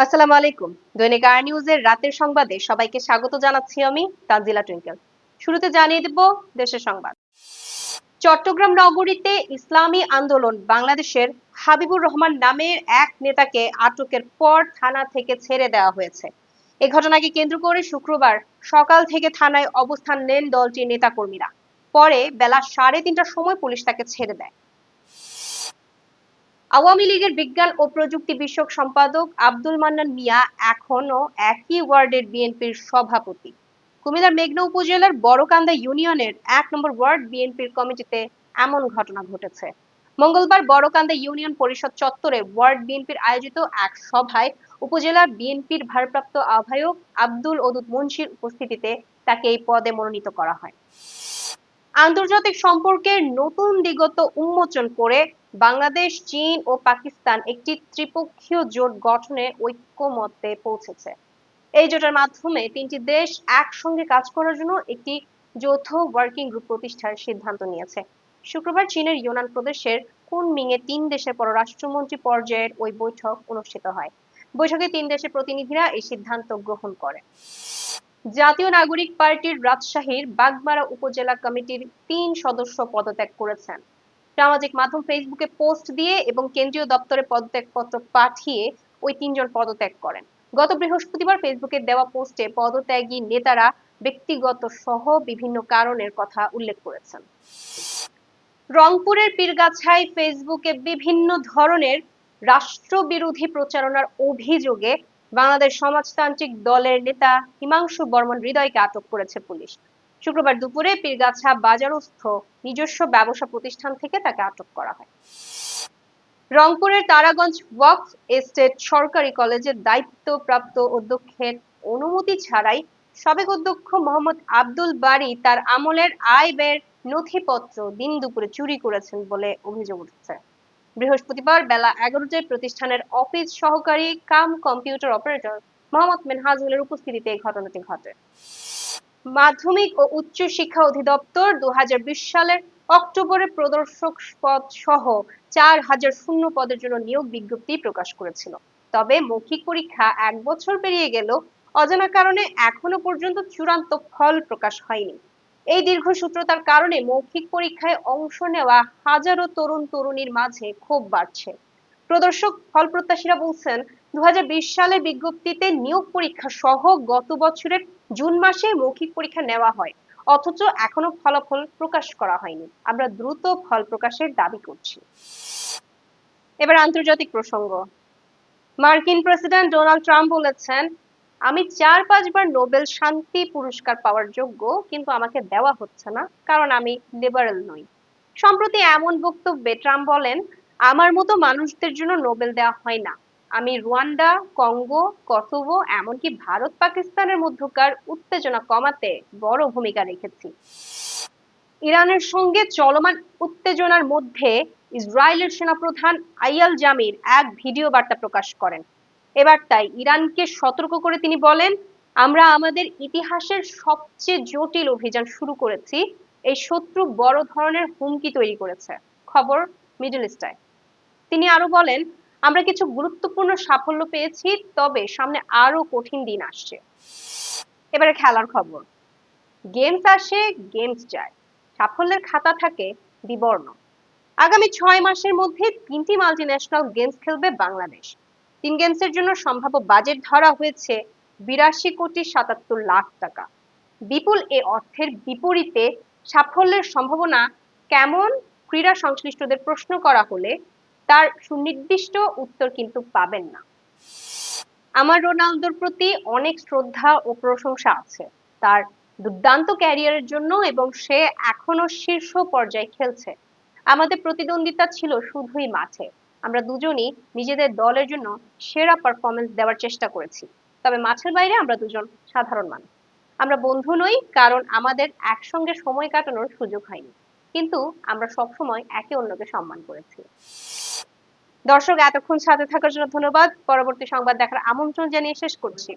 আসসালামু আলাইকুম। দৈনিক আর নিউজের রাতের সংবাদে সবাইকে স্বাগত জানাচ্ছি আমি তানজিলা টুইঙ্কেল। শুরুতে জানিয়ে দেব দেশের সংবাদ। চট্টগ্রাম নগরীতে ইসলামী আন্দোলন বাংলাদেশের হাবিবুর রহমান নামের এক নেতাকে আটকের পর থানা থেকে ছেড়ে দেওয়া হয়েছে। এ ঘটনাকে কেন্দ্র করে শুক্রবার সকাল থেকে থানায় অবস্থান নেন দলটির নেতাকর্মীরা। পরে বেলা 3:30টার সময় পুলিশ তাকে ছেড়ে দেয়। আওয়ামী লীগের বিজ্ঞান ও প্রযুক্তি বিষয়ক সম্পাদক আব্দুল মান্নান মিয়া এখনো একই ওয়ার্ডের বিএনপির সভাপতি। কুমিল্লার মেঘনা উপজেলার বড়কান্দা ইউনিয়নের 1 নম্বর ওয়ার্ড বিএনপির কমিটিতে এমন ঘটনা ঘটেছে। মঙ্গলবার বড়কান্দা ইউনিয়ন পরিষদ চত্বরে ওয়ার্ড বিএনপির আয়োজিত এক সভায় উপজেলা বিএনপির ভারপ্রাপ্ত আহ্বায়ক আব্দুল ওদুদ মুন্সির উপস্থিতিতে তাকে এই পদে মনোনীত করা হয়। আন্তর্জাতিক সম্পর্কের নতুন দিগন্ত উন্মোচন করে বাংলাদেশ, চীন ও পাকিস্তান একটি ত্রিপক্ষীয় জোট গঠনে ঐক্যমত্যে পৌঁছেছে। এই জোটের মাধ্যমে তিনটি দেশ একসঙ্গে কাজ করার জন্য একটি যৌথ ওয়ার্কিং গ্রুপ প্রতিষ্ঠার সিদ্ধান্ত নিয়েছে। শুক্রবার চীনের ইউনান প্রদেশের কুনমিংয়ে 3 দেশের পররাষ্ট্রমন্ত্রী পর্যায়ের ওই বৈঠক অনুষ্ঠিত হয়। বৈঠকে 3 দেশের প্রতিনিধিরা এই সিদ্ধান্ত গ্রহণ করে। জাতীয় নাগরিক পার্টির রাজশাহীর বাগমারা উপজেলা কমিটির 3 সদস্য পদত্যাগ করেছেন। সামাজিক মাধ্যম ফেসবুকে পোস্ট দিয়ে এবং কেন্দ্রীয় দপ্তরে পদত্যাগপত্র পাঠিয়ে ওই 3জন পদত্যাগ করেন। গত বৃহস্পতিবার ফেসবুকে দেওয়া পোস্টে পদত্যাগী নেতারা ব্যক্তিগত সহ বিভিন্ন কারণের কথা উল্লেখ করেছেন। রংপুরের পীরগাছায় ফেসবুকে বিভিন্ন ধরনের রাষ্ট্রবিরোধী প্রচারণার অভিযোগে বাংলাদেশ সমাজতান্ত্রিক দলের নেতা হিমাংশু বর্মন হৃদয়কে আটক করেছে পুলিশ। শুক্রবার দুপুরে পীরগাছা বাজারস্থ নিজস্ব ব্যবসা প্রতিষ্ঠান থেকে তাকে আটক করা হয়। রংপুরের তারাগঞ্জ ওয়াকফ এস্টেট সরকারি কলেজের দায়িত্বপ্রাপ্ত অধ্যক্ষের অনুমতি ছাড়াই সাবেক অধ্যক্ষ মোহাম্মদ আব্দুল বারী তার আমলের আয় ব্যয়ের নথিপত্র দিন দুপুরে চুরি করেছেন বলে অভিযোগ উঠেছে। বৃহস্পতিবার বেলা 11টায় প্রতিষ্ঠানের অফিস সহকারী কাম কম্পিউটার অপারেটর মোহাম্মদ মেনহাজুলের উপস্থিতিতে এই ঘটনাটি ঘটে। মাধ্যমিক ও উচ্চ শিক্ষা অধিদপ্তর 2020 সালের অক্টোবরে প্রদর্শক পদ সহ 4000 শূন্য পদের জন্য নিয়োগ বিজ্ঞপ্তি প্রকাশ করেছিল। তবে মৌখিক পরীক্ষা 1 বছর পেরিয়ে গেলেও অজানা কারণে এখনো পর্যন্ত চূড়ান্ত ফল প্রকাশ হয়নি। এই দীর্ঘসূত্রতার কারণে মৌখিক পরীক্ষায় অংশ নেওয়া হাজারো তরুণ তরুণীর মাঝে ক্ষোভ বাড়ছে। প্রদর্শক ফল প্রত্যাশীরা বলছেন 2020 সালে বিজ্ঞপ্তিতে নিয়োগ পরীক্ষা সহ গত বছরের জুন মাসে মৌখিক পরীক্ষা নেওয়া হয়, অথচ এখনো ফলাফল প্রকাশ করা হয়নি। আমরা দ্রুত ফল প্রকাশের দাবি করছি। এবার আন্তর্জাতিক প্রসঙ্গ। মার্কিন প্রেসিডেন্ট ডোনাল্ড ট্রাম্প বলেছেন, আমি 4-5 বার নোবেল শান্তি পুরস্কার পাওয়ার যোগ্য, কিন্তু আমাকে দেওয়া হচ্ছে না কারণ আমি লিবারেল নই। সম্প্রতি এমন বক্তব্যে ট্রাম্প বলেন, আমার মতো মানুষদের জন্য নোবেল দেওয়া হয় না। আমি রুয়ান্ডা, কঙ্গো, কসোভো এমনকি ভারত পাকিস্তানের মধ্যকার উত্তেজনা কমাতে বড় ভূমিকা রেখেছি। ইরানের সঙ্গে চলমান উত্তেজনার মধ্যে ইসরায়েলের সেনাপ্রধান আইয়াল জামির এক ভিডিও বার্তা প্রকাশ করেন। এ বার্তায় ইরানকে সতর্ক করে তিনি বলেন, আমরা আমাদের ইতিহাসের সবচেয়ে জটিল অভিযান শুরু করেছি। এই শত্রু বড় ধরনের হুমকি তৈরি করেছে। খবর মিডল ইস্টায়। তিনি আরো বলেন, আমরা কিছু গুরুত্বপূর্ণ সাফল্য পেয়েছি, তবে সামনে আরো কঠিন দিন আসছে। এবারে খেলার খবর। গেমস আসে, গেমস যায়, সাফল্যের খাতা থাকে বিবর্ণ। আগামী 6 মাসের মধ্যে 3টি মাল্টিন্যাশনাল গেমস খেলবে বাংলাদেশ। 3 গেমসের জন্য সম্ভাব্য বাজেট ধরা হয়েছে 82,77,00,000 টাকা। বিপুল এ অর্থের বিপরীতে সাফল্যের সম্ভাবনা কেমন, ক্রীড়া সংশ্লিষ্টদের প্রশ্ন করা হলে তার সুনির্দিষ্ট উত্তর কিন্তু পাবেন না। আমার রোনালদোর প্রতি অনেক শ্রদ্ধা ও প্রশংসা আছে তার দুর্দান্ত ক্যারিয়ারের জন্য, এবং সে এখনো শীর্ষ পর্যায়ে খেলছে। আমাদের প্রতিদ্বন্দ্বিতা ছিল শুধুই মাঠে। আমরা দুজনই নিজেদের দলের জন্য সেরা পারফরমেন্স দেওয়ার চেষ্টা করেছি, তবে মাঠের বাইরে আমরা দুজন সাধারণ মানুষ। আমরা বন্ধু নই কারণ আমাদের একসঙ্গে সময় কাটানোর সুযোগ হয়নি, কিন্তু আমরা সবসময় একে অন্যকে সম্মান করেছি। দর্শক, এতক্ষণ সাথে থাকার জন্য ধন্যবাদ। পরবর্তী সংবাদ দেখার আমন্ত্রণ জানিয়ে শেষ করছি।